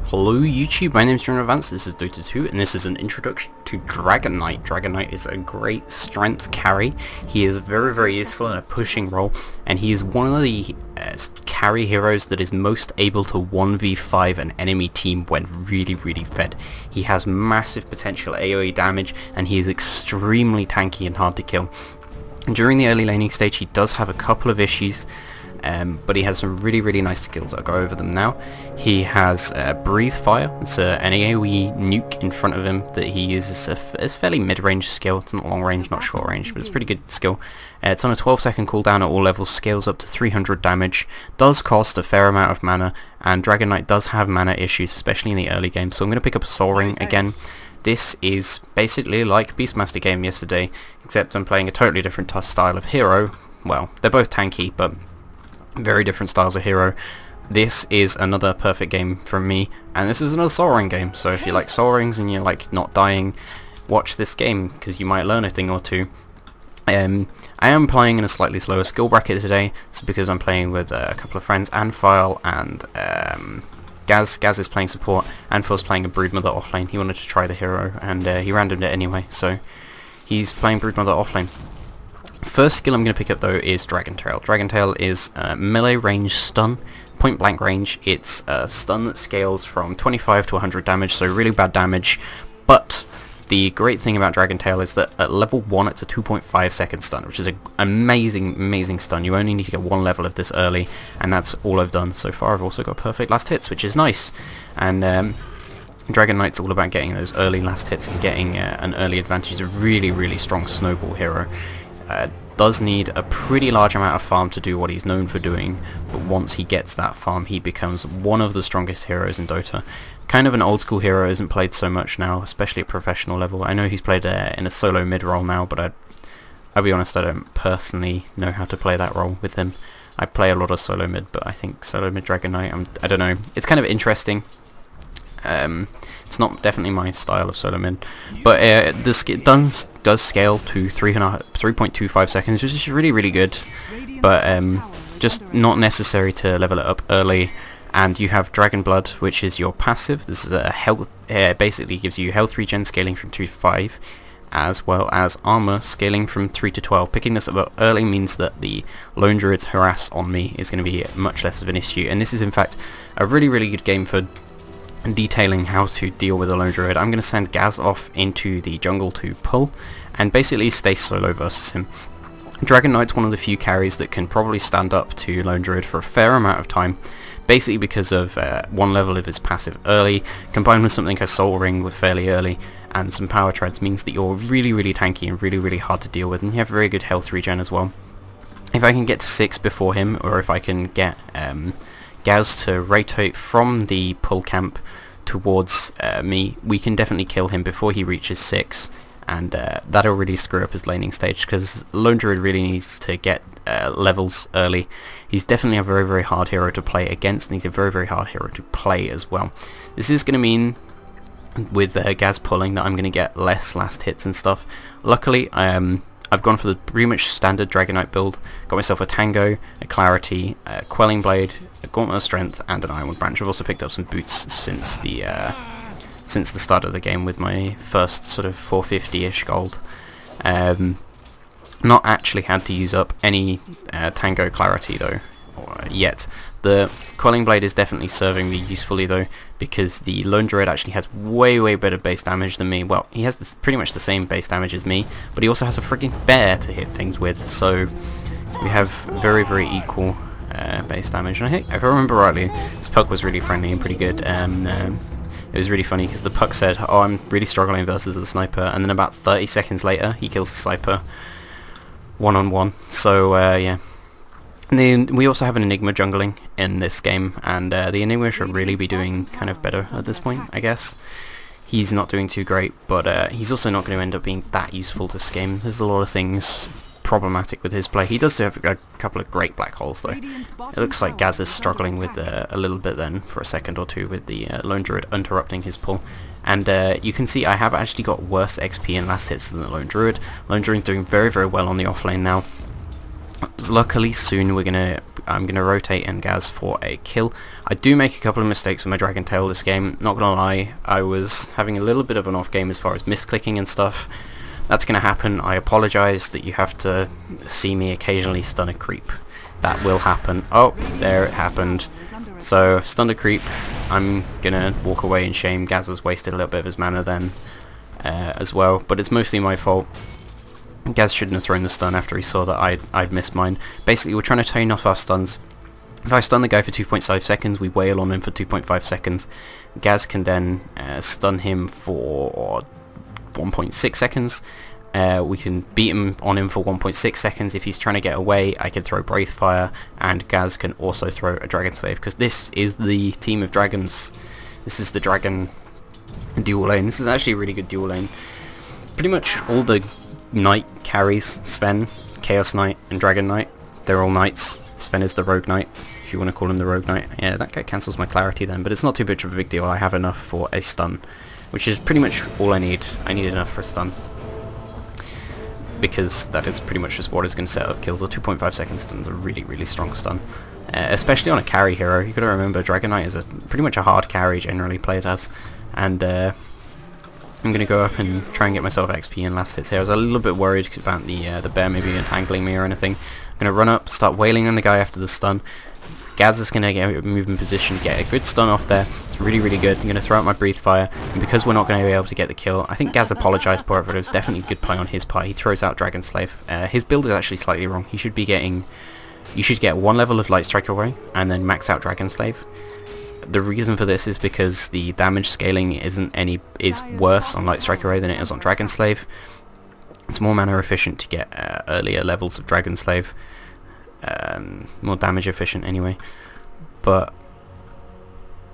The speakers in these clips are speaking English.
Hello YouTube, my name is Roshan, this is Dota 2, and this is an introduction to Dragon Knight. Dragon Knight is a great strength carry. He is very useful in a pushing role, and he is one of the carry heroes that is most able to 1v5 an enemy team when really fed. He has massive potential AoE damage, and he is extremely tanky and hard to kill. During the early laning stage he does have a couple of issues, but he has some really nice skills. I'll go over them now. He has Breathe Fire. It's an AoE nuke in front of him that he uses. It's a fairly mid-range skill. It's not long range, not short range, but it's a pretty good skill. It's on a 12-second cooldown at all levels, scales up to 300 damage, does cost a fair amount of mana, and Dragon Knight does have mana issues, especially in the early game, so I'm going to pick up a Soul Ring again. This is basically like Beastmaster game yesterday, except I'm playing a totally different style of hero. Well, they're both tanky, but very different styles of hero. This is another perfect game from me, and this is another Soul Ring game, so if you like Soul Rings and you like not dying, watch this game, because you might learn a thing or two. I am playing in a slightly slower skill bracket today, so because I'm playing with a couple of friends, Anfile and Gaz is playing support, Anfile's playing a Broodmother offlane. He wanted to try the hero, and he randomed it anyway, so he's playing Broodmother offlane. First skill I'm going to pick up though is Dragon Tail. Dragon Tail is melee range stun, point blank range. It's a stun that scales from 25 to 100 damage, so really bad damage, but the great thing about Dragon Tail is that at level 1 it's a 2.5 second stun, which is an amazing stun. You only need to get one level of this early, and that's all I've done so far. I've also got perfect last hits, which is nice, and Dragon Knight's all about getting those early last hits and getting an early advantage. He's a really strong snowball hero. Does need a pretty large amount of farm to do what he's known for doing, but once he gets that farm he becomes one of the strongest heroes in Dota. Kind of an old school hero, isn't played so much now, especially at professional level. I know he's played in a solo mid role now, but I'll be honest, I don't personally know how to play that role with him. I play a lot of solo mid, but I think solo mid Dragon Knight, I don't know, it's kind of interesting. It's not definitely my style of solo mid, but it does scale to 3.25 seconds, which is really good, but just not necessary to level it up early. And you have Dragon Blood, which is your passive. This is a health, basically gives you health regen scaling from 2 to 5, as well as armor scaling from 3 to 12. Picking this up early means that the Lone Druid's harass on me is going to be much less of an issue, and this is in fact a really good game for detailing how to deal with a Lone Druid. I'm going to send Gaz off into the jungle to pull, and basically stay solo versus him. Dragon Knight's one of the few carries that can probably stand up to Lone Druid for a fair amount of time, basically because of one level of his passive early, combined with something like a Soul Ring with fairly early, and some power treads, means that you're really tanky and really hard to deal with, and you have very good health regen as well. If I can get to 6 before him, or if I can get Gaz to rotate from the pull camp towards me, we can definitely kill him before he reaches 6, and that'll really screw up his laning stage, because Lone Druid really needs to get levels early. He's definitely a very hard hero to play against, and he's a very hard hero to play as well. This is going to mean, with Gaz pulling, that I'm going to get less last hits and stuff. Luckily, I've gone for the pretty much standard Dragon Knight build. Got myself a Tango, a Clarity, a Quelling Blade, a Gauntlet of Strength, and an Ironwood Branch. I've also picked up some boots since the start of the game with my first sort of 450-ish gold. Not actually had to use up any Tango Clarity though yet. The Quelling Blade is definitely serving me usefully though, because the Lone Druid actually has way better base damage than me. Well, he has pretty much the same base damage as me, but he also has a frigging bear to hit things with, so we have very equal base damage. And if I remember rightly, this puck was really friendly and pretty good. It was really funny because the puck said, "Oh, I'm really struggling versus the sniper," and then about 30 seconds later he kills the sniper one-on-one. So yeah. And then we also have an Enigma jungling in this game, and the Enigma should really be doing kind of better at this point, I guess. He's not doing too great, but he's also not going to end up being that useful this game. There's a lot of things problematic with his play. He does have a couple of great black holes though. It looks like Gaz is struggling with a little bit then for a second or two with the Lone Druid interrupting his pull. And you can see I have actually got worse XP and last hits than the Lone Druid. Lone Druid doing very well on the offlane now. Luckily soon I'm gonna rotate and Gaz for a kill. I do make a couple of mistakes with my Dragon Tail this game, not gonna lie. I was having a little bit of an off game as far as misclicking and stuff. That's gonna happen. I apologise that you have to see me occasionally stun a creep. That will happen. Oh, there it happened. So, stunned a creep. I'm gonna walk away in shame. Gaz has wasted a little bit of his mana then as well, but it's mostly my fault. Gaz shouldn't have thrown the stun after he saw that I'd missed mine. Basically, we're trying to turn off our stuns. If I stun the guy for 2.5 seconds, we wail on him for 2.5 seconds. Gaz can then stun him for 1.6 seconds. We can beat him on him for 1.6 seconds. If he's trying to get away, I can throw Breath Fire, and Gaz can also throw a Dragon Slave, because this is the team of dragons. This is the dragon dual lane. This is actually a really good dual lane. Pretty much all the Knight carries, Sven, Chaos Knight and Dragon Knight, they're all Knights. Sven is the Rogue Knight, if you want to call him the Rogue Knight. Yeah, that guy cancels my clarity then, but it's not too much of a big deal. I have enough for a stun, which is pretty much all I need. I need enough for a stun, because that is pretty much just what is going to set up kills. A 2.5 second stun is a really, really strong stun, especially on a carry hero. You got to remember, Dragon Knight is pretty much a hard carry generally played as, and I'm going to go up and try and get myself XP in last hits here. I was a little bit worried about the bear maybe entangling me or anything. I'm going to run up, start wailing on the guy after the stun. Gaz is going to get a move in position, get a good stun off there. It's really, really good. I'm going to throw out my Breathe Fire, and because we're not going to be able to get the kill, I think Gaz apologised for it, but it was definitely a good play on his part. He throws out Dragon Slave. His build is actually slightly wrong. He should be getting... You should get one level of Light Strike away, and then max out Dragon Slave. The reason for this is because the damage scaling is worse on Light Strike Array than it is on Dragon Slave. It's more mana efficient to get earlier levels of Dragon Slave, more damage efficient anyway. But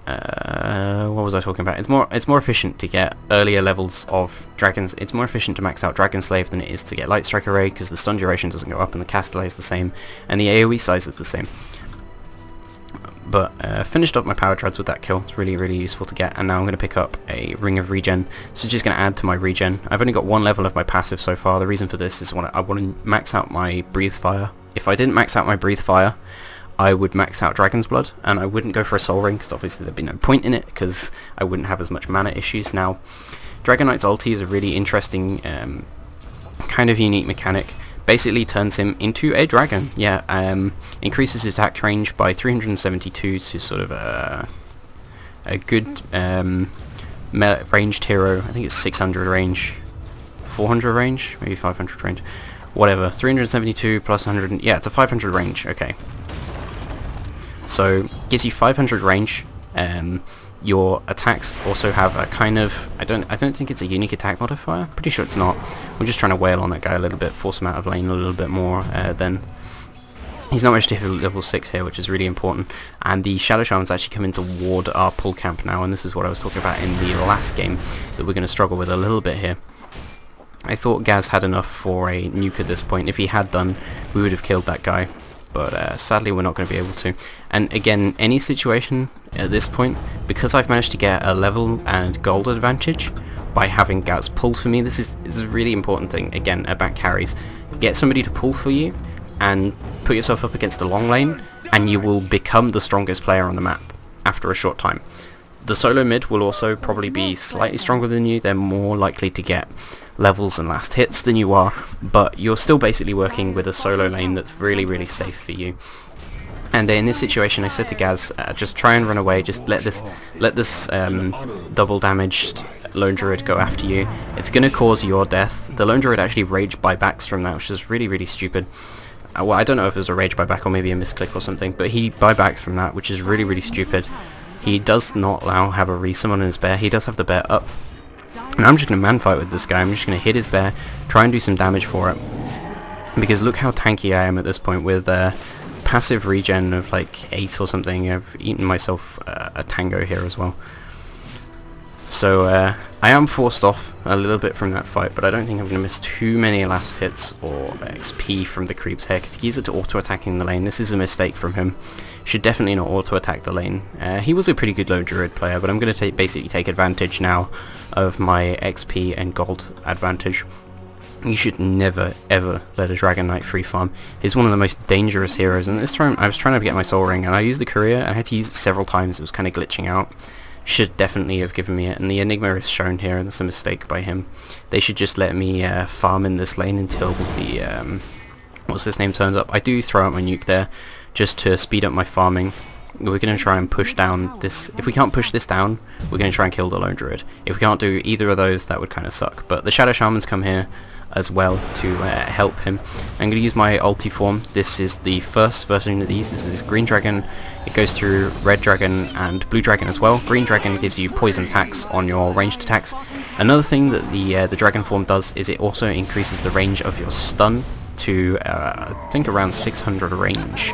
what was I talking about? It's more efficient to get earlier levels of dragons. It's more efficient to max out Dragon Slave than it is to get Light Strike Array, because the stun duration doesn't go up and the cast delay is the same, and the AoE size is the same. But finished up my power treads with that kill. It's really, really useful to get, and now I'm going to pick up a Ring of Regen. This is just going to add to my regen. I've only got one level of my passive so far. The reason for this is I want to max out my Breathe Fire. If I didn't max out my Breathe Fire, I would max out Dragon's Blood, and I wouldn't go for a Soul Ring, because obviously there'd be no point in it, because I wouldn't have as much mana issues. Now, Dragon Knight's ulti is a really interesting, kind of unique mechanic. Basically turns him into a dragon. Yeah, increases his attack range by 372 to sort of a good ranged hero. I think it's 600 range, 400 range, maybe 500 range, whatever. 372 plus 100. Yeah, it's a 500 range. Okay, so gives you 500 range. Your attacks also have a kind of, I don't think it's a unique attack modifier. Pretty sure it's not. We're just trying to wail on that guy a little bit, force him out of lane a little bit more. Then he's not managed to hit level 6 here, which is really important. And the Shadow Shamans actually come in to ward our pull camp now, and this is what I was talking about in the last game that we're going to struggle with a little bit here. I thought Gaz had enough for a nuke at this point. If he had done, we would have killed that guy. But sadly we're not going to be able to. And again, any situation at this point, because I've managed to get a level and gold advantage by having Gaz pulled for me, this is a really important thing, again, about carries. Get somebody to pull for you, and put yourself up against a long lane, and you will become the strongest player on the map after a short time. The solo mid will also probably be slightly stronger than you. They're more likely to get levels and last hits than you are, but you're still basically working with a solo lane that's really, really safe for you. And in this situation, I said to Gaz, just try and run away. Just let this double damaged Lone Druid go after you. It's going to cause your death. The Lone Druid actually rage buybacks from that, which is really, really stupid. Well, I don't know if it was a rage buyback or maybe a misclick or something, but he buybacks from that, which is really, really stupid. He does not have a resummon on his bear. He does have the bear up. And I'm just going to man-fight with this guy. I'm just going to hit his bear, try and do some damage for it. Because look how tanky I am at this point with passive regen of like 8 or something. I've eaten myself a tango here as well. So I am forced off a little bit from that fight, but I don't think I'm going to miss too many last hits or XP from the creeps here, because he's auto-attacking the lane. This is a mistake from him. Should definitely not auto-attack the lane. He was a pretty good low druid player, but I'm going to basically take advantage now of my XP and gold advantage. You should never ever let a Dragon Knight free farm. He's one of the most dangerous heroes, and this time I was trying to get my soul ring and I used the courier and I had to use it several times. It was kind of glitching out. Should definitely have given me it, and the Enigma is shown here and it's a mistake by him. They should just let me farm in this lane until the what's his name turns up. I do throw out my nuke there just to speed up my farming. We're going to try and push down this. If we can't push this down, we're going to try and kill the Lone Druid. If we can't do either of those, that would kind of suck. But the Shadow Shamans come here as well to help him. I'm going to use my ulti form. This is the first version of these. This is Green Dragon. It goes through Red Dragon and Blue Dragon as well. Green Dragon gives you poison attacks on your ranged attacks. Another thing that the Dragon form does is it also increases the range of your stun to I think around 600 range.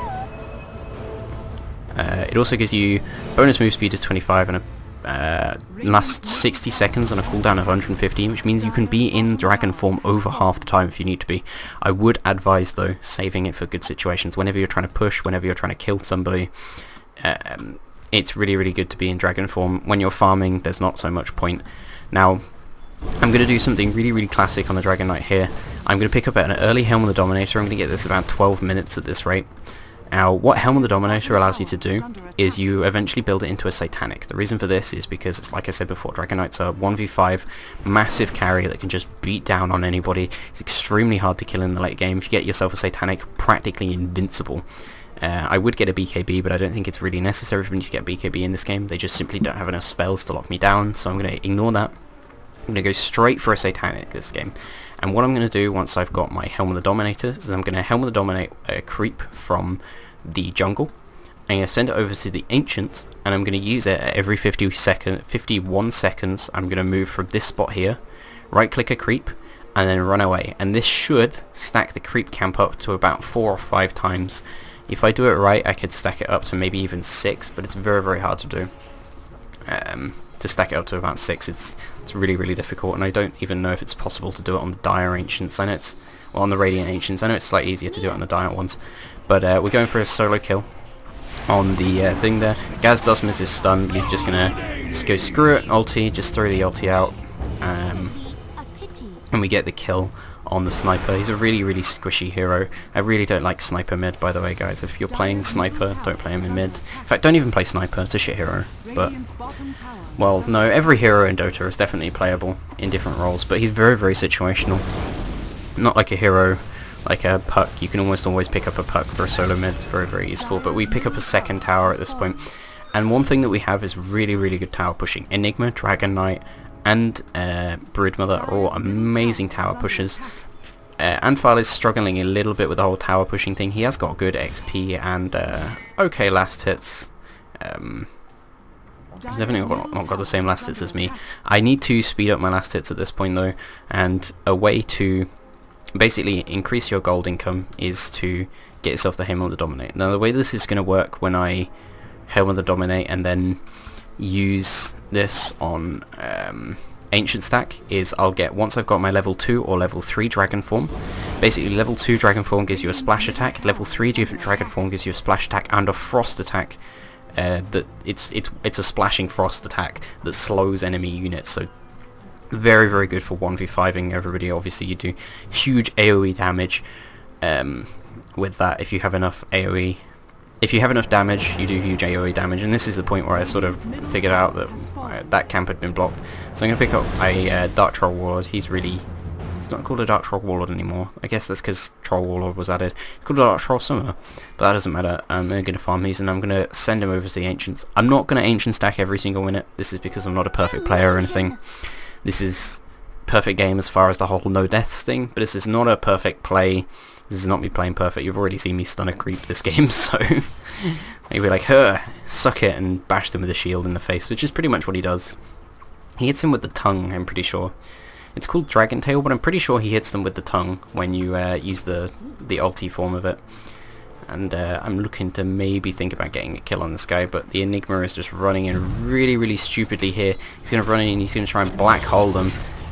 It also gives you bonus move speed of 25 and a lasts 60 seconds on a cooldown of 115, which means you can be in dragon form over half the time if you need to be. I would advise though saving it for good situations. Whenever you're trying to push, whenever you're trying to kill somebody, it's really good to be in dragon form. When you're farming, there's not so much point. Now I'm going to do something really classic on the Dragon Knight here. I'm going to pick up an early Helm of the Dominator. I'm going to get this about 12 minutes at this rate. Now, what Helm of the Dominator allows you to do is you eventually build it into a Satanic. The reason for this is because, it's like I said before, Dragon Knight's a 1v5 massive carry that can just beat down on anybody. It's extremely hard to kill in the late game. If you get yourself a Satanic, practically invincible. I would get a BKB, but I don't think it's really necessary for me to get BKB in this game. They just simply don't have enough spells to lock me down, so I'm going to ignore that. I'm going to go straight for a Satanic this game. And what I'm going to do once I've got my Helm of the Dominator is I'm going to Helm of the Dominate a creep from the jungle. I'm going to send it over to the Ancient, and I'm going to use it at every 51 seconds. I'm going to move from this spot here, right click a creep, and then run away. And this should stack the creep camp up to about 4 or 5 times. If I do it right, I could stack it up to maybe even 6, but it's very hard to do. To stack it up to about 6, it's really difficult, and I don't even know if it's possible to do it on the Dire Ancients. I know it's, well, on the Radiant Ancients. I know it's slightly easier to do it on the Dire ones, but we're going for a solo kill on the thing there. Gaz does miss his stun, but he's just gonna go screw it, ulti, just throw the ulti out, and we get the kill on the sniper. He's a really squishy hero. I really don't like sniper mid, by the way, guys. If you're playing sniper, don't play him in mid. In fact, don't even play sniper. It's a shit hero. But, well, no, every hero in Dota is definitely playable in different roles, but he's very situational. Not like a hero like a puck. You can almost always pick up a puck for a solo mid. It's very useful, but we pick up a second tower at this point. And one thing that we have is really good tower pushing. Enigma, Dragon Knight, and Broodmother are all amazing tower pushers. Anfal is struggling a little bit with the whole tower pushing thing. He has got good XP and okay last hits. He's definitely not got the same last hits as me. I need to speed up my last hits at this point though, and a way to basically increase your gold income is to get yourself the Helm of the Dominate. Now the way this is going to work when I Helm of the Dominate and then use this on Ancient stack is I'll get, once I've got my level 2 or level 3 dragon form, basically level 2 dragon form gives you a splash attack, level 3 dragon form gives you a splash attack and a frost attack. That it's a splashing frost attack that slows enemy units, so very good for 1v5ing everybody. Obviously you do huge AoE damage with that if you have enough AoE. If you have enough damage, you do huge AoE damage, and this is the point where I sort of figured out that that camp had been blocked. So I'm going to pick up a Dark Troll Warlord. He's not called a Dark Troll Warlord anymore. I guess that's because Troll Warlord was added. It's called a Dark Troll Summoner, but that doesn't matter. I'm going to farm these, and I'm going to send him over to the Ancients. I'm not going to Ancient stack every single minute. This is because I'm not a perfect player or anything. This is perfect game as far as the whole no deaths thing, but this is not a perfect play. This is not me playing perfect. You've already seen me stun a creep this game, so maybe like, suck it, and bash them with a shield in the face, which is pretty much what he does. He hits him with the tongue, I'm pretty sure. It's called Dragon Tail, but I'm pretty sure he hits them with the tongue when you use the ulti form of it. And I'm looking to maybe think about getting a kill on this guy, but the Enigma is just running in really stupidly here. He's going to run in and he's going to try and black hole them,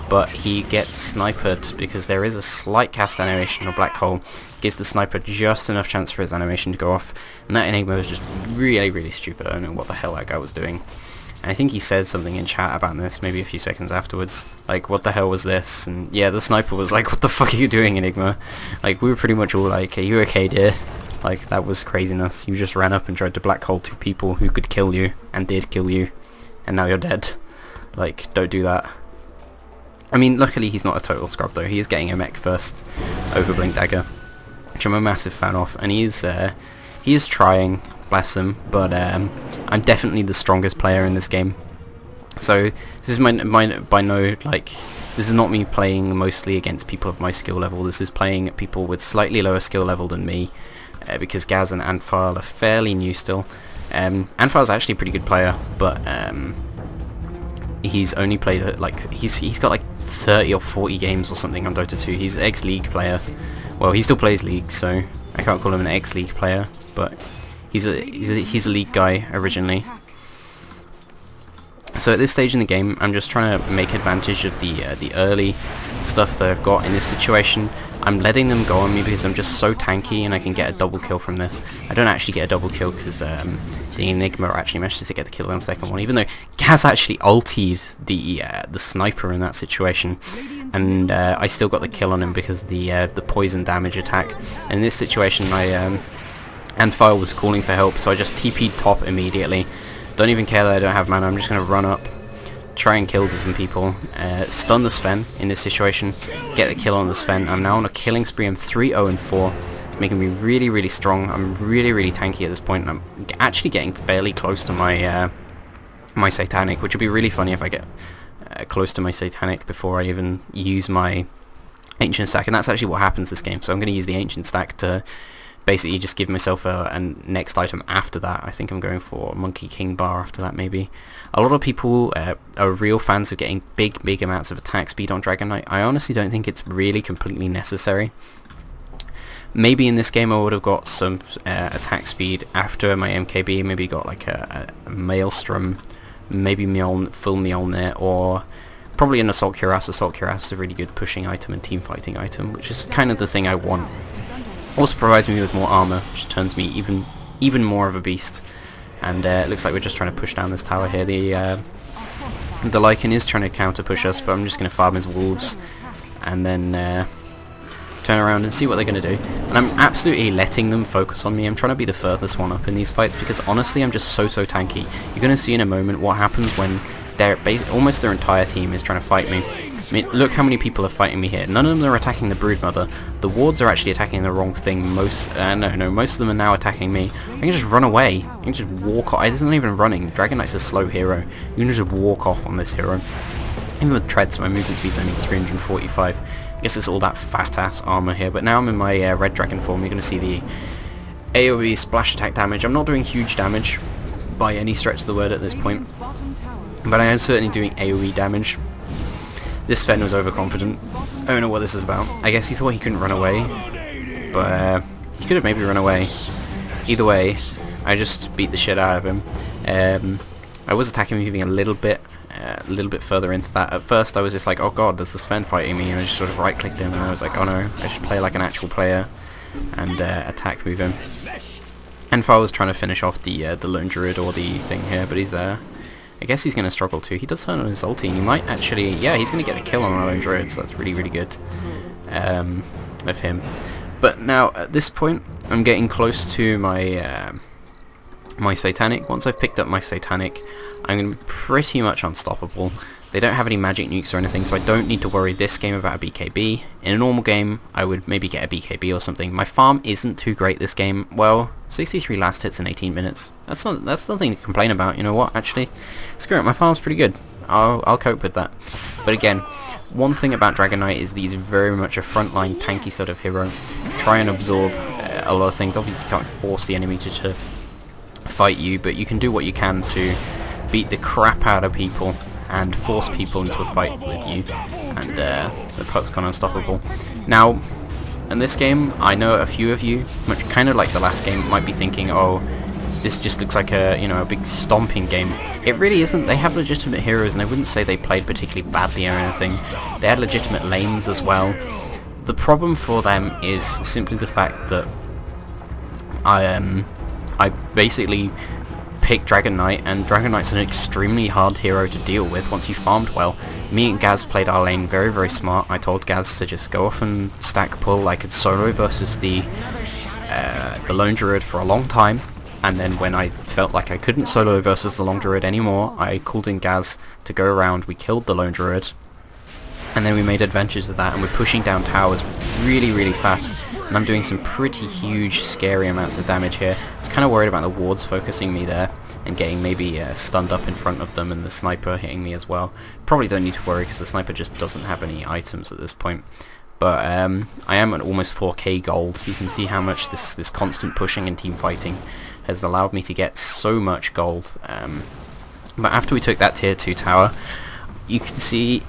but he gets sniped because there is a slight cast animation or black hole. Gives the sniper just enough chance for his animation to go off, and that Enigma was just really stupid. I don't know what the hell that guy was doing. And I think he said something in chat about this maybe a few seconds afterwards, like, what the hell was this? And yeah, the sniper was like, what the fuck are you doing, Enigma? Like, we were pretty much all like, are you okay, dear? Like, that was craziness. You just ran up and tried to black hole 2 people who could kill you, and did kill you, and now you're dead. Like, don't do that. I mean, luckily he's not a total scrub though. He is getting a mech first over Blink Dagger, which I'm a massive fan of, and he is trying, bless him, but I'm definitely the strongest player in this game. So this is by no, like, this is not me playing mostly against people of my skill level. This is playing at people with slightly lower skill level than me, because Gaz and Anfile are fairly new still. Anfile's actually a pretty good player, but he's only played like he's got like 30 or 40 games or something on Dota 2. He's an ex-League player. Well, he still plays League, so I can't call him an ex-League player, but he's a League guy originally. So at this stage in the game, I'm just trying to make advantage of the early stuff that I've got in this situation. I'm letting them go on me because I'm just so tanky, and I can get a double kill from this. I don't actually get a double kill because the Enigma actually manages to get the kill on the second one, even though Gaz actually ultied the sniper in that situation, and I still got the kill on him because of the poison damage attack. And in this situation, Anfile was calling for help, so I just TP'd top immediately. Don't even care that I don't have mana. I'm just going to run up, try and kill some people, stun the Sven in this situation, get the kill on the Sven. I'm now on a killing spree. I'm 3-0-4, making me really, really strong. I'm really, really tanky at this point. I'm actually getting fairly close to my my satanic, which would be really funny if I get close to my satanic before I even use my ancient stack, and that's actually what happens this game. So I'm going to use the ancient stack to basically just give myself a next item after that. I think I'm going for Monkey King Bar after that, maybe. A lot of people are real fans of getting big amounts of attack speed on Dragon Knight. I honestly don't think it's really completely necessary. Maybe in this game I would have got some attack speed after my MKB, maybe got like a Maelstrom, maybe full Mjolnir, or probably an Assault Cuirass. Assault Cuirass is a really good pushing item and team fighting item, which is kind of the thing I want. Also provides me with more armor, which turns me even more of a beast. And it looks like we're just trying to push down this tower here. The Lycan is trying to counter push us, but I'm just going to farm his wolves and then turn around and see what they're going to do. And I'm absolutely letting them focus on me. I'm trying to be the furthest one up in these fights because honestly I'm just so tanky. You're going to see in a moment what happens when almost their entire team is trying to fight me. I mean, look how many people are fighting me here. None of them are attacking the Broodmother. The wards are actually attacking the wrong thing. Most of them are now attacking me. I can just run away. I can just walk off. It's not even running. Dragon Knight's a slow hero. You can just walk off on this hero. Even with treads, my movement speed's only 345. I guess it's all that fat-ass armor here. But now I'm in my red dragon form. You're going to see the AoE splash attack damage. I'm not doing huge damage by any stretch of the word at this point, but I am certainly doing AoE damage. This Sven was overconfident. I don't know what this is about. I guess he thought he couldn't run away, but he could have maybe run away. Either way, I just beat the shit out of him. I was attacking him, moving a little bit further into that. At first I was just like, oh god, there's this Sven fighting me, and I just sort of right-clicked him, and I was like, oh no, I should play like an actual player and attack move him. Anfile was trying to finish off the lone druid or the thing here, but he's I guess he's going to struggle too. He does turn on his ulti, and he might actually, yeah, he's going to get a kill on our own druid, so that's really good of him. But now at this point, I'm getting close to my my satanic. Once I've picked up my satanic, I'm going to be pretty much unstoppable. They don't have any magic nukes or anything, so I don't need to worry this game about a BKB. In a normal game, I would maybe get a BKB or something. My farm isn't too great this game. Well, 63 last hits in 18 minutes. That's nothing to complain about. You know what? Actually, screw it. My farm's pretty good. I'll cope with that. But again, one thing about Dragon Knight is that he's very much a frontline tanky sort of hero. Try and absorb a lot of things. Obviously, you can't force the enemy to fight you, but you can do what you can to beat the crap out of people and force people into a fight with you, and the puck's gone unstoppable. Now, in this game, I know a few of you, much kind of like the last game, might be thinking, oh, this just looks like a, you know, a big stomping game. It really isn't. They have legitimate heroes, and I wouldn't say they played particularly badly or anything. They had legitimate lanes as well. The problem for them is simply the fact that I basically pick Dragon Knight, and Dragon Knight's an extremely hard hero to deal with once you farmed well. Me and Gaz played our lane very, very smart. I told Gaz to just go off and stack pull. I could solo versus the Lone Druid for a long time, and then when I felt like I couldn't solo versus the Long Druid anymore, I called in Gaz to go around. We killed the Lone Druid, and then we made advantage of that, and we're pushing down towers really, really fast. And I'm doing some pretty huge, scary amounts of damage here. I was kind of worried about the wards focusing me there and getting maybe stunned up in front of them, and the sniper hitting me as well. Probably don't need to worry because the sniper just doesn't have any items at this point. But I am at almost 4k gold, so you can see how much this constant pushing and team fighting has allowed me to get so much gold. But after we took that tier 2 tower, you can see...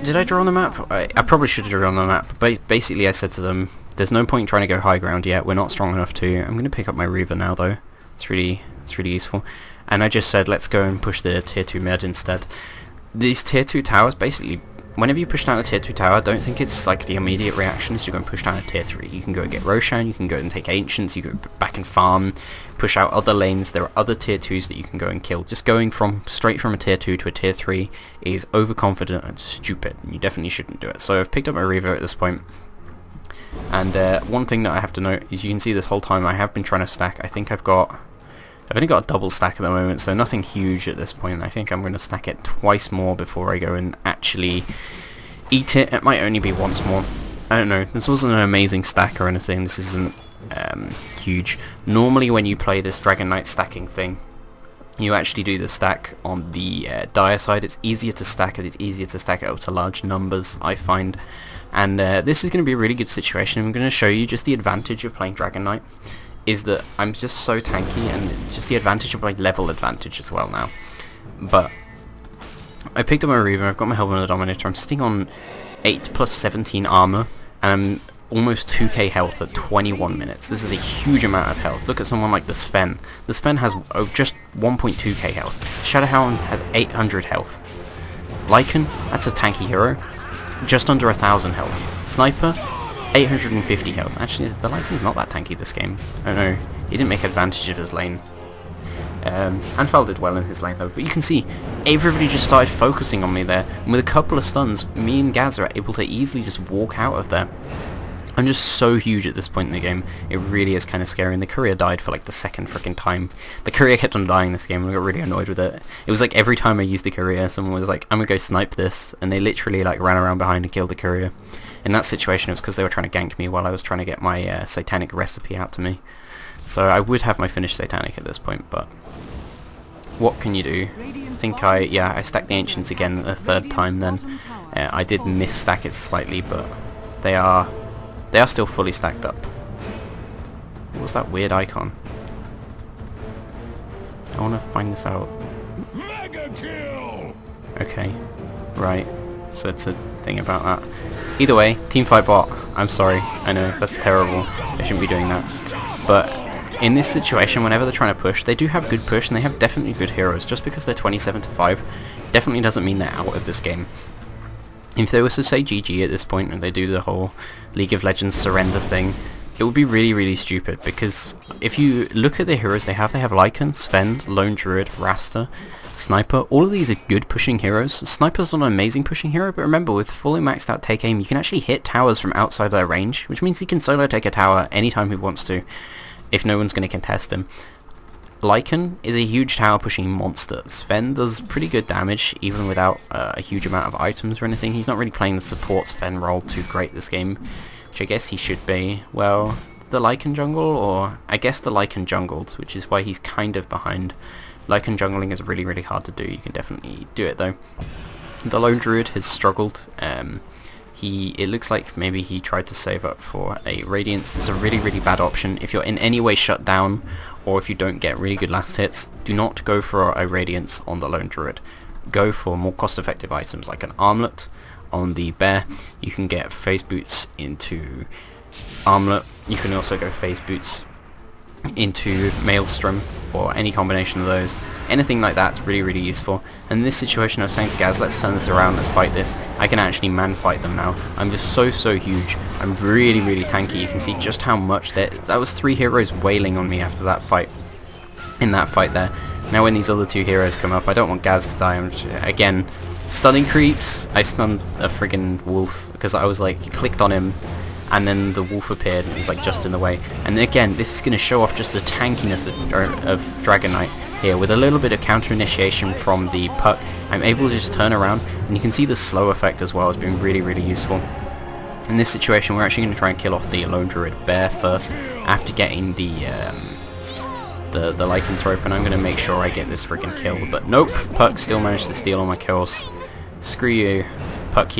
Did I draw on the map? I probably should have drawn on the map, but basically I said to them, there's no point in trying to go high ground yet, we're not strong enough to. I'm going to pick up my Reaver now though, it's really useful. And I just said, let's go and push the tier 2 mid instead. These tier 2 towers, basically, whenever you push down a tier 2 tower, don't think it's like the immediate reaction is you're going to push down a tier 3. You can go and get Roshan, you can go and take Ancients, you go back and farm, push out other lanes, there are other tier 2s that you can go and kill. Just going straight from a tier 2 to a tier 3 is overconfident and stupid, and you definitely shouldn't do it. So I've picked up my Reaver at this point. And one thing that I have to note is you can see this whole time I have been trying to stack. I think I've only got a double stack at the moment, so nothing huge at this point. I think I'm going to stack it twice more before I go and actually eat it. It might only be once more. I don't know. This wasn't an amazing stack or anything. This isn't huge. Normally when you play this Dragon Knight stacking thing, you actually do the stack on the dire side. It's easier to stack it. It's easier to stack it up to large numbers, I find. And this is going to be a really good situation. I'm going to show you just the advantage of playing Dragon Knight is that I'm just so tanky, and just the advantage of my level advantage as well now. But I picked up my Reaver, I've got my Helmet of the Dominator, I'm sitting on 8 plus 17 armor, and I'm almost 2k health at 21 minutes. This is a huge amount of health. Look at someone like the Sven. The Sven has just 1.2k health. Shadowhound has 800 health. Lycan, that's a tanky hero, just under 1000 health. Sniper, 850 health. Actually, the Lycan's not that tanky this game. I don't know, he didn't make advantage of his lane. Anfal did well in his lane though, but you can see everybody just started focusing on me there, and with a couple of stuns, me and Gaz are able to easily just walk out of there. I'm just so huge at this point in the game, it really is kind of scary, and the courier died for like the second freaking time. The courier kept on dying this game, and I got really annoyed with it. It was like every time I used the courier, someone was like, I'm gonna go snipe this, and they literally like ran around behind and killed the courier. In that situation, it was because they were trying to gank me while I was trying to get my satanic recipe out to me. So I would have my finished satanic at this point, but what can you do? I think I stacked the ancients again a third time then. I did mis-stack it slightly, but they are still fully stacked up. What was that weird icon? I want to find this out. Mega kill! Okay, right. So it's a thing about that. Either way, teamfight bot. I'm sorry. I know, that's terrible. I shouldn't be doing that. But in this situation, whenever they're trying to push, they do have good push, and they have definitely good heroes. Just because they're 27-5 definitely doesn't mean they're out of this game. If they were to say GG at this point and they do the whole League of Legends surrender thing, it would be really, really stupid, because if you look at the heroes they have Lycan, Sven, Lone Druid, Rasta, Sniper. All of these are good pushing heroes. Sniper's not an amazing pushing hero, but remember, with fully maxed out take aim, you can actually hit towers from outside of their range, which means he can solo take a tower anytime he wants to, if no one's going to contest him. Lycan is a huge tower pushing monster. Sven does pretty good damage, even without a huge amount of items or anything. He's not really playing the support Sven role too great this game, which I guess he should be. Well, the Lycan jungle, or I guess the Lycan jungled, which is why he's kind of behind. Lycan jungling is really, really hard to do. You can definitely do it though. The Lone Druid has struggled. It looks like maybe he tried to save up for a Radiance. This is a really, really bad option. If you're in any way shut down, or if you don't get really good last hits, do not go for a Radiance on the Lone Druid. Go for more cost-effective items like an Armlet on the Bear. You can get Phase Boots into Armlet. You can also go Phase Boots into Maelstrom, or any combination of those. Anything like that's really, really useful. And in this situation I was saying to Gaz, let's turn this around, let's fight this. I can actually man-fight them now. I'm just so huge. I'm really, really tanky. You can see just how much that was 3 heroes wailing on me after that fight. In that fight there. Now when these other two heroes come up, I don't want Gaz to die. Again, stunning creeps. I stunned a friggin' wolf because I was like, clicked on him, and then the wolf appeared and it was like just in the way. And again, this is going to show off just the tankiness of Dragon Knight here. With a little bit of counter initiation from the puck, I'm able to just turn around, and you can see the slow effect as well has been really, really useful. In this situation, we're actually going to try and kill off the Lone Druid Bear first, after getting the Lycanthrope, and I'm going to make sure I get this friggin' kill. But nope, Puck still managed to steal all my kills. Screw you, Puck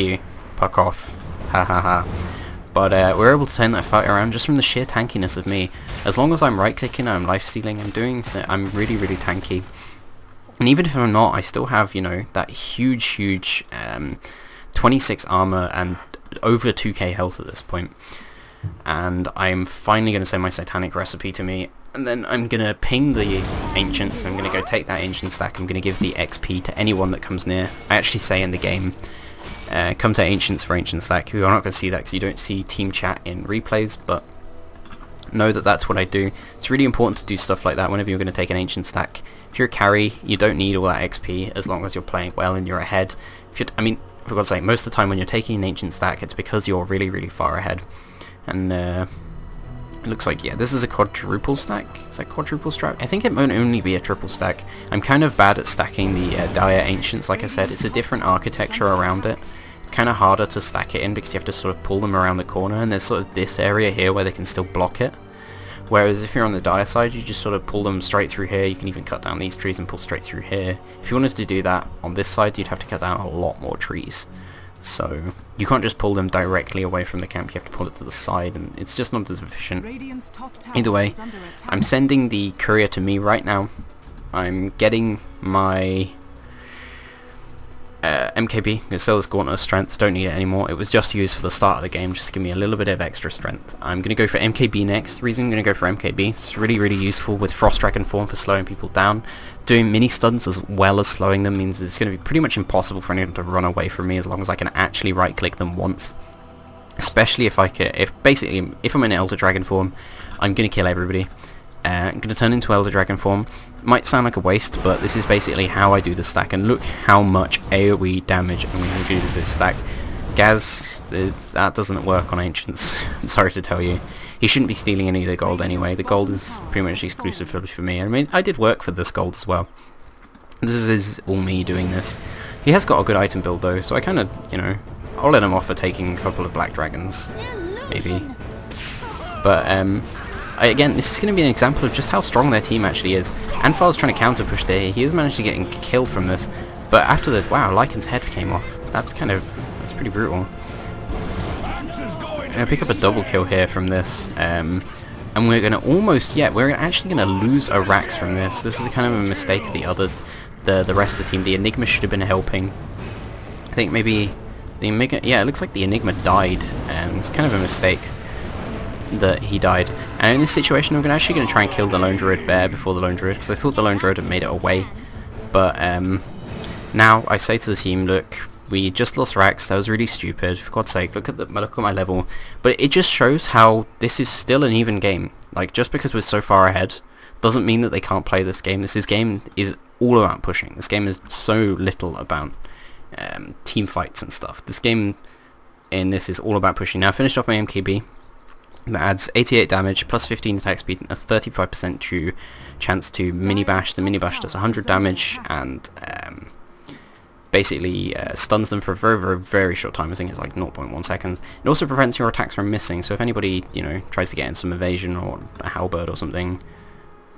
off, ha ha ha. But we're able to turn that fight around just from the sheer tankiness of me. As long as I'm right-clicking, I'm life-stealing, I'm really, really tanky. And even if I'm not, I still have, you know, that huge 26 armor and over 2k health at this point. And I'm finally going to send my satanic recipe to me, and then I'm going to ping the ancients. I'm going to go take that ancient stack. I'm going to give the XP to anyone that comes near. I actually say in the game, come to ancients for ancient stack. You're not going to see that because you don't see team chat in replays, but know that that's what I do. It's really important to do stuff like that whenever you're going to take an ancient stack. If you're a carry, you don't need all that XP as long as you're playing well and you're ahead. I mean, for God's sake, most of the time when you're taking an ancient stack, it's because you're really, really far ahead. And it looks like, yeah, this is a quadruple stack. Is that quadruple stack? I think it might only be a triple stack. I'm kind of bad at stacking the Dire Ancients, like I said. It's a different architecture around it. It's kind of harder to stack it in because you have to sort of pull them around the corner, and there's sort of this area here where they can still block it. Whereas if you're on the Dire side, you just sort of pull them straight through here. You can even cut down these trees and pull straight through here. If you wanted to do that on this side, you'd have to cut down a lot more trees. So you can't just pull them directly away from the camp, you have to pull it to the side, and it's just not as efficient. Either way, I'm sending the courier to me right now. I'm getting my MKB. I'm going to sell this Gauntlet of Strength, don't need it anymore. It was just used for the start of the game, just to give me a little bit of extra strength. I'm going to go for MKB next. The reason I'm going to go for MKB, it's really, really useful with Frost Dragon form for slowing people down. Doing mini stuns as well as slowing them means it's going to be pretty much impossible for anyone to run away from me as long as I can actually right click them once. Especially if I'm in Elder Dragon form, I'm going to kill everybody. I'm going to turn into Elder Dragon form. It might sound like a waste, but this is basically how I do the stack, and look how much AoE damage I'm going to do to this stack. Gaz, that doesn't work on Ancients, I'm sorry to tell you. He shouldn't be stealing any of the gold anyway. The gold is pretty much exclusive for me. I mean, I did work for this gold as well. This is all me doing this. He has got a good item build though, so I kind of, you know, I'll let him off for taking a couple of black dragons, maybe. But again, this is going to be an example of just how strong their team actually is. Anfar's trying to counter push there. He has managed to get a kill from this, but after the Lycan's head came off, that's pretty brutal. I'm going to pick up a double kill here from this, and we're going to we're actually going to lose a Rax from this. This is kind of a mistake of the rest of the team. The Enigma should have been helping. I think maybe the Enigma, yeah, it looks like the Enigma died, it's kind of a mistake that he died. And in this situation, I'm actually going to try and kill the Lone Druid Bear before the Lone Druid, because I thought the Lone Druid had made it away. But now I say to the team, look, we just lost Rax, that was really stupid, for God's sake, look at my level. But it just shows how this is still an even game. Like, just because we're so far ahead doesn't mean that they can't play this game. This game is all about pushing. This game is so little about team fights and stuff. This game in this is all about pushing. Now I finished off my MKB. That adds 88 damage, plus 15 attack speed, and a 35% chance to mini bash. The mini bash does 100 damage, and basically stuns them for a very, very, very short time. I think it's like 0.1 seconds. It also prevents your attacks from missing, so if anybody, you know, tries to get in some evasion or a halberd or something,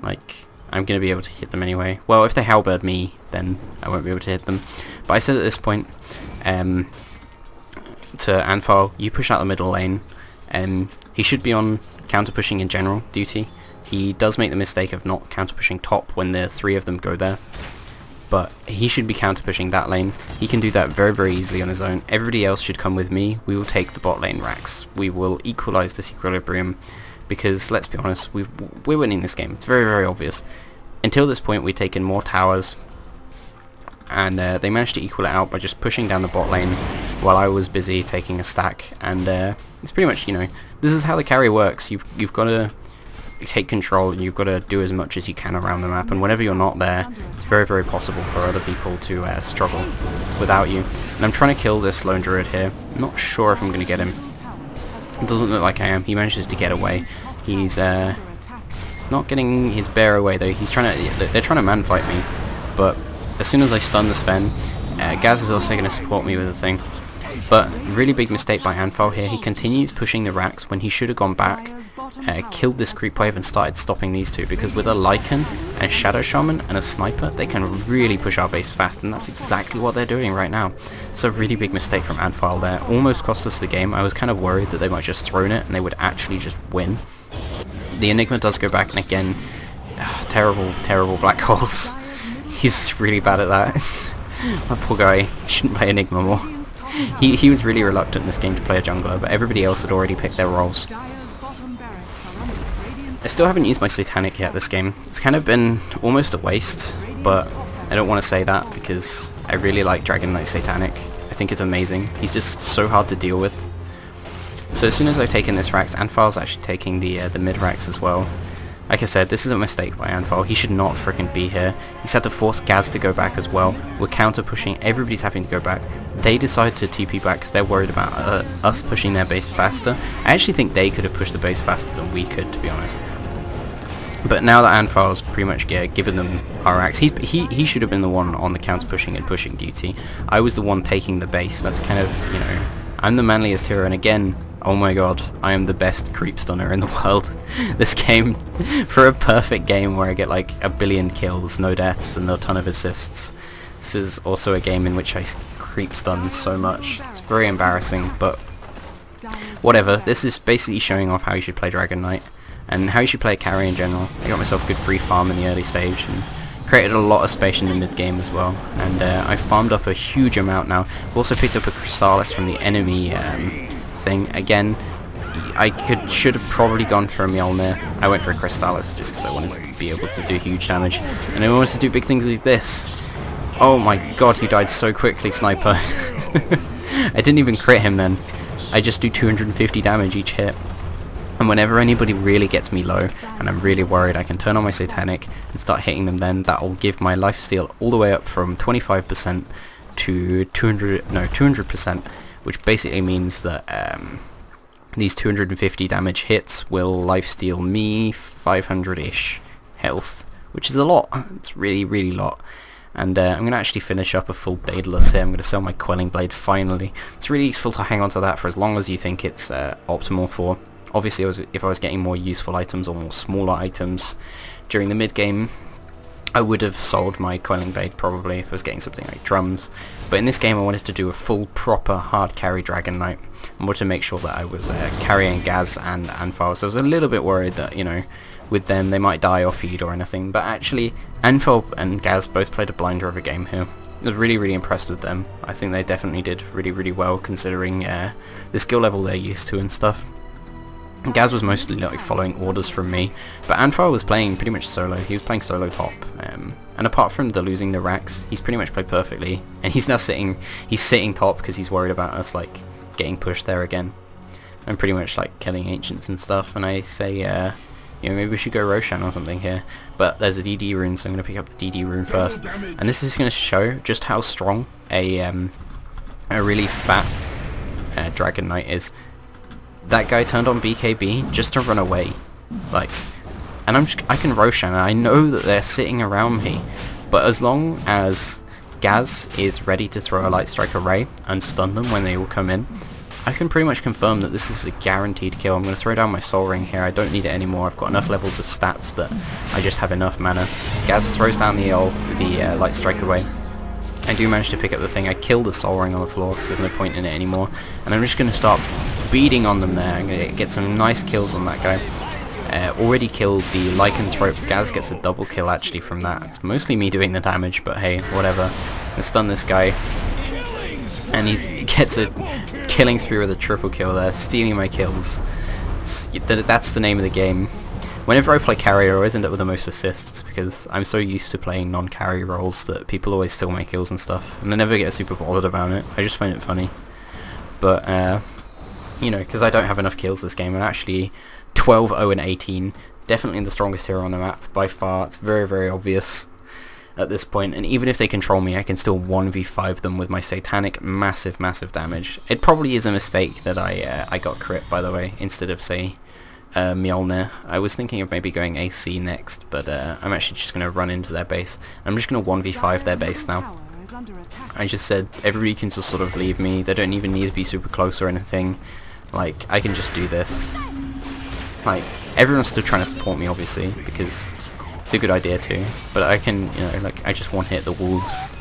like, I'm going to be able to hit them anyway. Well, if they halberd me, then I won't be able to hit them. But I said at this point to Anfal, you push out the middle lane, and he should be on counter pushing in general duty. He does make the mistake of not counter pushing top when the three of them go there, but he should be counter pushing that lane. He can do that very, very easily on his own. Everybody else should come with me. We will take the bot lane Rax. We will equalize this equilibrium, because let's be honest, we're winning this game. It's very, very obvious. Until this point, we've taken more towers, and they managed to equal it out by just pushing down the bot lane while I was busy taking a stack. And it's pretty much, you know, this is how the carry works. You've got to take control, and you've got to do as much as you can around the map, and whenever you're not there, it's very, very possible for other people to struggle without you. And I'm trying to kill this lone druid here. I'm not sure if I'm going to get him. It doesn't look like I am. He manages to get away. He's not getting his bear away though. They're trying to man fight me, but as soon as I stun the Sven, Gaz is also going to support me with the thing. But really big mistake by Anfal here. He continues pushing the racks when he should have gone back, killed this creep wave and started stopping these two, because with a Lycan, a Shadow Shaman and a Sniper, they can really push our base fast, and that's exactly what they're doing right now. It's a really big mistake from Anfal there. Almost cost us the game. I was kind of worried that they might just thrown it and they would actually just win. The Enigma does go back, and again, terrible, terrible black holes. He's really bad at that. My poor guy shouldn't play Enigma more. He was really reluctant in this game to play a jungler, but everybody else had already picked their roles. I still haven't used my Satanic yet this game. It's kind of been almost a waste, but I don't want to say that because I really like Dragon Knight Satanic. I think it's amazing. He's just so hard to deal with. So as soon as I've taken this Rax, Anfal's actually taking the mid-Rax as well. Like I said, this is a mistake by Anfal. He should not frickin' be here. He's had to force Gaz to go back as well. We're counter-pushing. Everybody's having to go back. They decide to TP back because they're worried about us pushing their base faster. I actually think they could have pushed the base faster than we could, to be honest. But now that Anfal's pretty much given them our axe, he should have been the one on the counter-pushing and pushing duty. I was the one taking the base. That's kind of, you know, I'm the manliest hero, and again, oh my god, I am the best creep stunner in the world. This game, for a perfect game where I get like 1 billion kills, no deaths, and a ton of assists, this is also a game in which I creep stun so much. It's very embarrassing, but whatever. This is basically showing off how you should play Dragon Knight, and how you should play a carry in general. I got myself a good free farm in the early stage, and created a lot of space in the mid game as well, and I farmed up a huge amount now. I've also picked up a Crystallis from the enemy thing. Again, I should have probably gone for a Mjolnir. I went for a Crystallis just because I wanted to be able to do huge damage, and I wanted to do big things like this. Oh my god, you died so quickly, Sniper. I didn't even crit him then. I just do 250 damage each hit. And whenever anybody really gets me low, and I'm really worried, I can turn on my Satanic and start hitting them then. That'll give my lifesteal all the way up from 25% to 200%, which basically means that these 250 damage hits will lifesteal me 500-ish health, which is a lot. It's really, really a lot. And I'm going to actually finish up a full Daedalus here. I'm going to sell my Quelling Blade finally. It's really useful to hang on to that for as long as you think it's optimal for. Obviously, if I was getting more useful items or more smaller items during the mid-game, I would have sold my Quelling Blade probably if I was getting something like drums. But in this game I wanted to do a full, proper, hard carry Dragon Knight. I wanted to make sure that I was carrying Gaz and Anfal, so I was a little bit worried that, you know, with them they might die or feed or anything. But actually, Anfal and Gaz both played a blinder of a game here. I was really, really impressed with them. I think they definitely did really, really well considering the skill level they're used to and stuff. Gaz was mostly like following orders from me, but Anfal was playing pretty much solo. He was playing solo top, and apart from the losing the racks, he's pretty much played perfectly. And he's now sitting top because he's worried about us like getting pushed there again. I'm pretty much like killing ancients and stuff, and I say, you know, maybe we should go Roshan or something here. But there's a DD rune, so I'm going to pick up the DD rune first, and this is going to show just how strong a really fat Dragon Knight is. That guy turned on BKB just to run away, like, and I can Roshan, and I know that they're sitting around me, but as long as Gaz is ready to throw a Light Strike Array and stun them when they all come in, I can pretty much confirm that this is a guaranteed kill. I'm going to throw down my Soul Ring here. I don't need it anymore. I've got enough levels of stats that I just have enough mana. Gaz throws down the Light Strike Array. I do manage to pick up the thing. I kill the Soul Ring on the floor because there's no point in it anymore, and I'm just going to start beating on them there. I'm going to get some nice kills on that guy. Already killed the Lycanthrope. Gaz gets a double kill actually from that. It's mostly me doing the damage, but hey, whatever. I'm going to stun this guy, and he gets a killing spree with a triple kill there, stealing my kills. That's the name of the game. Whenever I play carry, I always end up with the most assists because I'm so used to playing non-carry roles that people always steal my kills and stuff, and I never get super bothered about it. I just find it funny. But you know, because I don't have enough kills this game, and actually 12, 0 and 18 definitely the strongest hero on the map by far. It's very, very obvious at this point, and even if they control me, I can still 1v5 them with my satanic. Massive damage. It probably is a mistake that I got crit, by the way, instead of, say, Mjolnir. I was thinking of maybe going AC next, but I'm actually just going to run into their base. I'm just going to 1v5 their base now. I just said everybody can just sort of leave me. They don't even need to be super close or anything. Like, I can just do this. Like, everyone's still trying to support me, obviously, because it's a good idea too. But I can, you know, like, I just one-hit the wolves.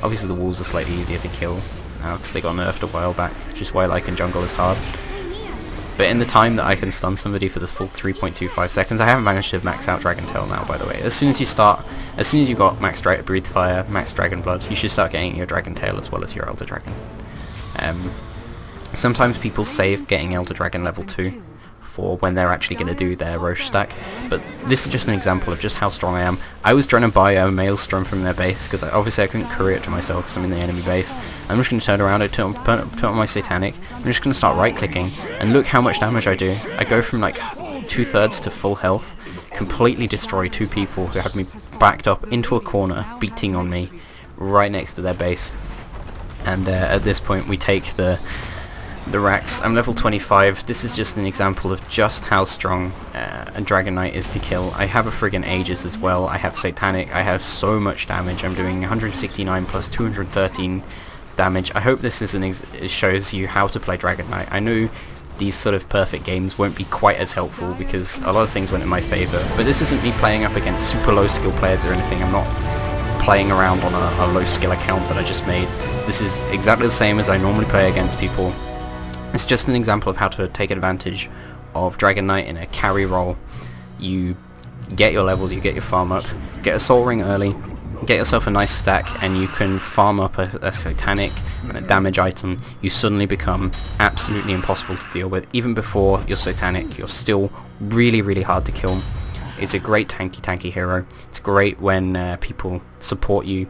Obviously the wolves are slightly easier to kill now because they got nerfed a while back, which is why like in jungle is hard. But in the time that I can stun somebody for the full 3.25 seconds, I haven't managed to max out Dragon Tail now, by the way. As soon as you got max Breathe Fire, max Dragon Blood, you should start getting your Dragon Tail as well as your Elder Dragon. Sometimes people save getting Elder Dragon level 2 for when they're actually going to do their Roche stack, but this is just an example of just how strong I am. I was trying to buy a Maelstrom from their base, because obviously I couldn't career it to myself because I'm in the enemy base. I'm just going to turn around, turn on my Satanic, I'm just going to start right clicking, and look how much damage I do. I go from like 2/3 to full health, completely destroy 2 people who had me backed up into a corner, beating on me, right next to their base. And at this point we take the racks. I'm level 25. This is just an example of just how strong a Dragon Knight is to kill. I have a friggin' Aegis as well. I have Satanic. I have so much damage. I'm doing 169 plus 213 damage. I hope this is it shows you how to play Dragon Knight. I know these sort of perfect games won't be quite as helpful because a lot of things went in my favour, but this isn't me playing up against super low skill players or anything. I'm not playing around on a low skill account that I just made. This is exactly the same as I normally play against people. It's just an example of how to take advantage of Dragon Knight in a carry role. You get your levels, you get your farm up, get a Soul Ring early, get yourself a nice stack, and you can farm up a Satanic and a damage item. You suddenly become absolutely impossible to deal with. Even before your Satanic, you're still really hard to kill. It's a great tanky hero. It's great when people support you.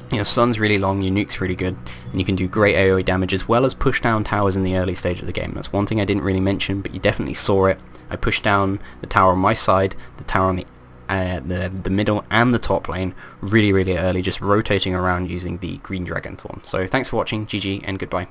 Your stun's really long, your nuke's really good, and you can do great AoE damage as well as push down towers in the early stage of the game. That's one thing I didn't really mention, but you definitely saw it. I pushed down the tower on my side, the tower on the middle and the top lane really early, just rotating around using the Green Dragon Thorn. So thanks for watching, GG and goodbye.